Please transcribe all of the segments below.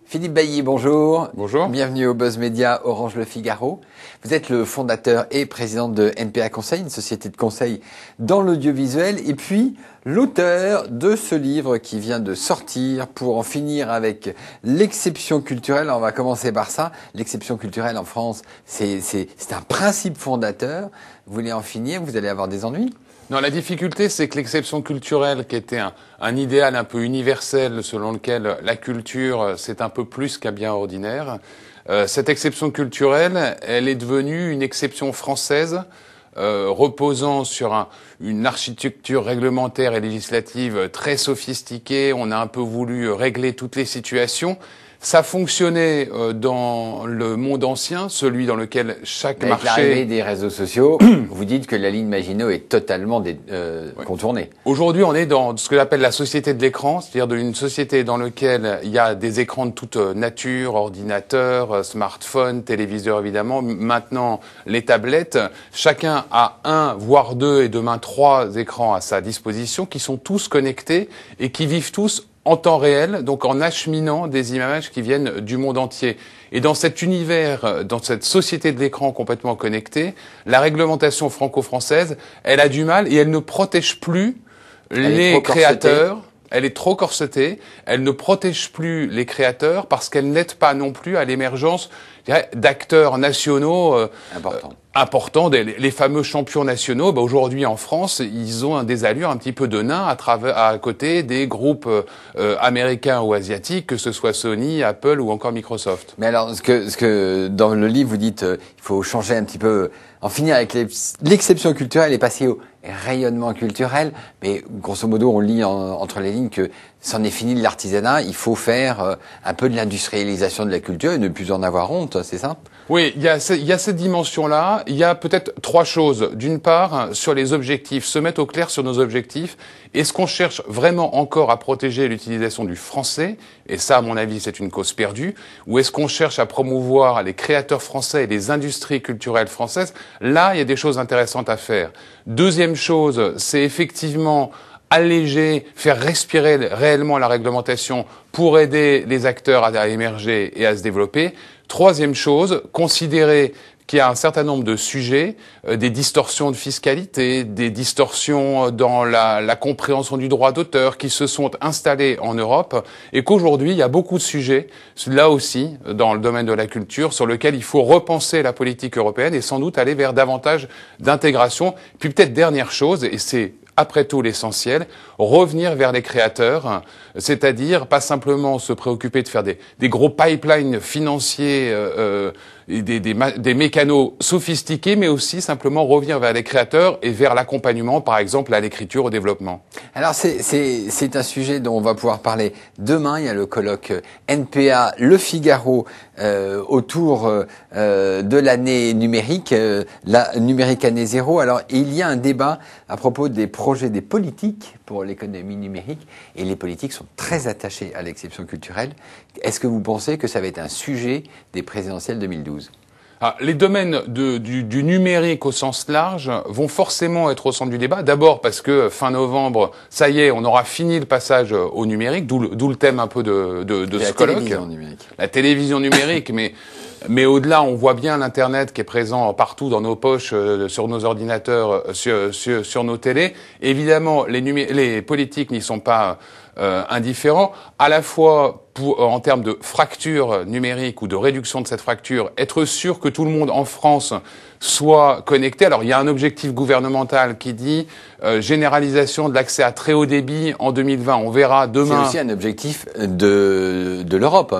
Philippe Bailly, bonjour. Bonjour. Bienvenue au Buzz Média Orange Le Figaro. Vous êtes le fondateur et président de NPA Conseil, une société de conseil dans l'audiovisuel, et puis l'auteur de ce livre qui vient de sortir pour en finir avec l'exception culturelle. Alors, on va commencer par ça. L'exception culturelle en France, c'est un principe fondateur. Vous voulez en finir, vous allez avoir des ennuis? Non, la difficulté, c'est que l'exception culturelle, qui était un idéal un peu universel selon lequel la culture, c'est un peu plus qu'un bien ordinaire, cette exception culturelle, elle est devenue une exception française, reposant sur une architecture réglementaire et législative très sophistiquée. On a un peu voulu régler toutes les situations. Ça fonctionnait dans le monde ancien, celui dans lequel chaque marché... Avec l'arrivée des réseaux sociaux, vous dites que la ligne Maginot est totalement contournée. Aujourd'hui, on est dans ce que j'appelle la société de l'écran, c'est-à-dire une société dans laquelle il y a des écrans de toute nature, ordinateurs, smartphones, téléviseurs évidemment, maintenant les tablettes. Chacun a un, voire deux et demain 3 écrans à sa disposition qui sont tous connectés et qui vivent tous en temps réel, donc en acheminant des images qui viennent du monde entier. Et dans cet univers, dans cette société de l'écran complètement connectée, la réglementation franco-française, elle a du mal et elle ne protège plus les créateurs. Elle est trop corsetée, elle ne protège plus les créateurs parce qu'elle n'aide pas non plus à l'émergence d'acteurs nationaux importants, les fameux champions nationaux. Aujourd'hui en France, ils ont des allures un petit peu de nains à côté des groupes américains ou asiatiques, que ce soit Sony, Apple ou encore Microsoft. Mais alors, ce que dans le livre vous dites, il faut changer un petit peu, en finir avec l'exception culturelle et passer au rayonnement culturel. Mais grosso modo, on lit entre les lignes que c'en est fini de l'artisanat. Il faut faire un peu de l'industrialisation de la culture et ne plus en avoir honte, c'est ça? Oui, il y a cette dimension-là. Il y a peut-être 3 choses. D'une part, sur les objectifs, se mettre au clair sur nos objectifs. Est-ce qu'on cherche vraiment encore à protéger l'utilisation du français? Et ça, à mon avis, c'est une cause perdue. Ou est-ce qu'on cherche à promouvoir les créateurs français et les industries culturelles françaises? Là, il y a des choses intéressantes à faire. Deuxième chose, c'est effectivement alléger, faire respirer réellement la réglementation pour aider les acteurs à émerger et à se développer. Troisième chose, considérer qu'il y a un certain nombre de sujets, des distorsions de fiscalité, des distorsions dans la compréhension du droit d'auteur qui se sont installées en Europe et qu'aujourd'hui, il y a beaucoup de sujets, là aussi, dans le domaine de la culture, sur lequel il faut repenser la politique européenne et sans doute aller vers davantage d'intégration. Puis peut-être dernière chose, et c'est après tout l'essentiel, revenir vers les créateurs, c'est-à-dire pas simplement se préoccuper de faire des gros pipelines financiers, des mécanos sophistiqués, mais aussi simplement revenir vers les créateurs et vers l'accompagnement, par exemple, à l'écriture, au développement. Alors c'est un sujet dont on va pouvoir parler demain. Il y a le colloque NPA Le Figaro autour de l'année numérique, la numérique année zéro. Alors il y a un débat à propos des projets des politiques pour l'économie numérique et les politiques sont très attachés à l'exception culturelle. Est-ce que vous pensez que ça va être un sujet des présidentielles 2012 ? Les domaines du numérique au sens large vont forcément être au centre du débat. D'abord parce que fin novembre, ça y est, on aura fini le passage au numérique, d'où le thème un peu de ce colloque. La télévision numérique. La télévision numérique, mais au-delà, on voit bien l'Internet qui est présent partout dans nos poches, sur nos ordinateurs, sur nos télés. Évidemment, les politiques n'y sont pas indifférents, à la fois en termes de fracture numérique ou de réduction de cette fracture, être sûr que tout le monde en France soit connecté. Alors, il y a un objectif gouvernemental qui dit généralisation de l'accès à très haut débit en 2020. On verra demain. C'est aussi un objectif de l'Europe.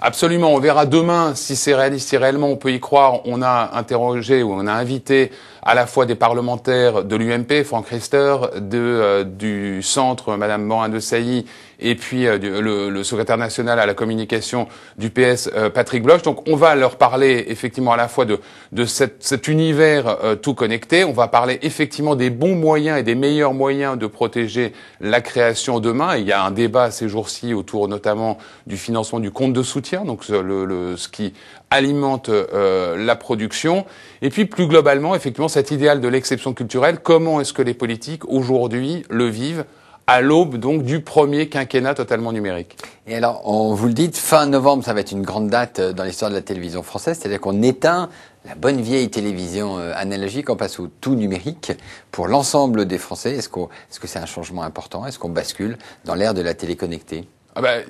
Absolument, on verra demain si c'est réaliste, si réellement on peut y croire. On a interrogé ou on a invité à la fois des parlementaires de l'UMP, Franck Riester, du centre, Madame Morin-Desailly, et puis le secrétaire national à la communication du PS, Patrick Bloch. Donc on va leur parler effectivement à la fois de cet univers tout connecté. On va parler effectivement des bons moyens et des meilleurs moyens de protéger la création demain. Et il y a un débat ces jours-ci autour notamment du financement du compte de soutien, donc ce qui alimente la production. Et puis plus globalement, effectivement, cet idéal de l'exception culturelle, comment est-ce que les politiques aujourd'hui le vivent à l'aube donc du premier quinquennat totalement numérique? Et alors, on vous le dit, fin novembre, ça va être une grande date dans l'histoire de la télévision française, c'est-à-dire qu'on éteint la bonne vieille télévision analogique, on passe au tout numérique pour l'ensemble des Français. Est-ce que c'est un changement important? Est-ce qu'on bascule dans l'ère de la télé connectée?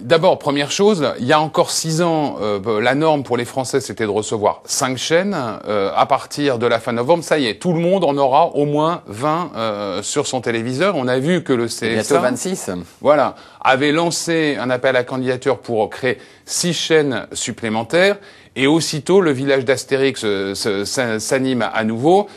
D'abord, première chose, il y a encore 6 ans, la norme pour les Français, c'était de recevoir 5 chaînes. À partir de la fin novembre, ça y est, tout le monde en aura au moins 20 sur son téléviseur. On a vu que le CSA, bientôt 26. Voilà, avait lancé un appel à candidature pour créer 6 chaînes supplémentaires. Et aussitôt, le village d'Astérix s'anime à nouveau.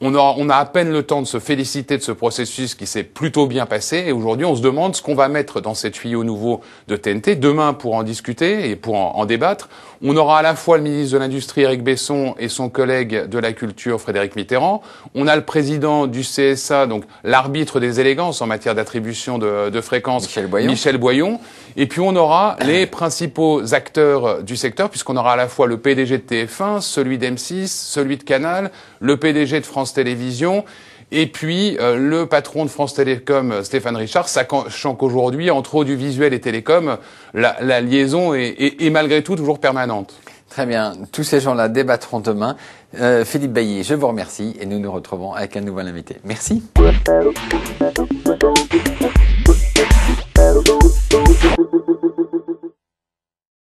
On a à peine le temps de se féliciter de ce processus qui s'est plutôt bien passé. Et aujourd'hui, on se demande ce qu'on va mettre dans ces tuyaux nouveaux de TNT. Demain, pour en discuter et pour en débattre, on aura à la fois le ministre de l'Industrie, Éric Besson, et son collègue de la Culture, Frédéric Mitterrand. On a le président du CSA, donc l'arbitre des élégances en matière d'attribution de fréquences, Michel Boyon. Et puis on aura les principaux acteurs du secteur, puisqu'on aura à la fois le PDG de TF1, celui d'M6, celui de Canal, le PDG de France Télévisions, et puis le patron de France Télécom, Stéphane Richard, sachant qu'aujourd'hui, entre audiovisuel et télécom, la liaison est malgré tout toujours permanente. Très bien. Tous ces gens-là débattront demain. Philippe Bailly, je vous remercie et nous nous retrouvons avec un nouvel invité. Merci.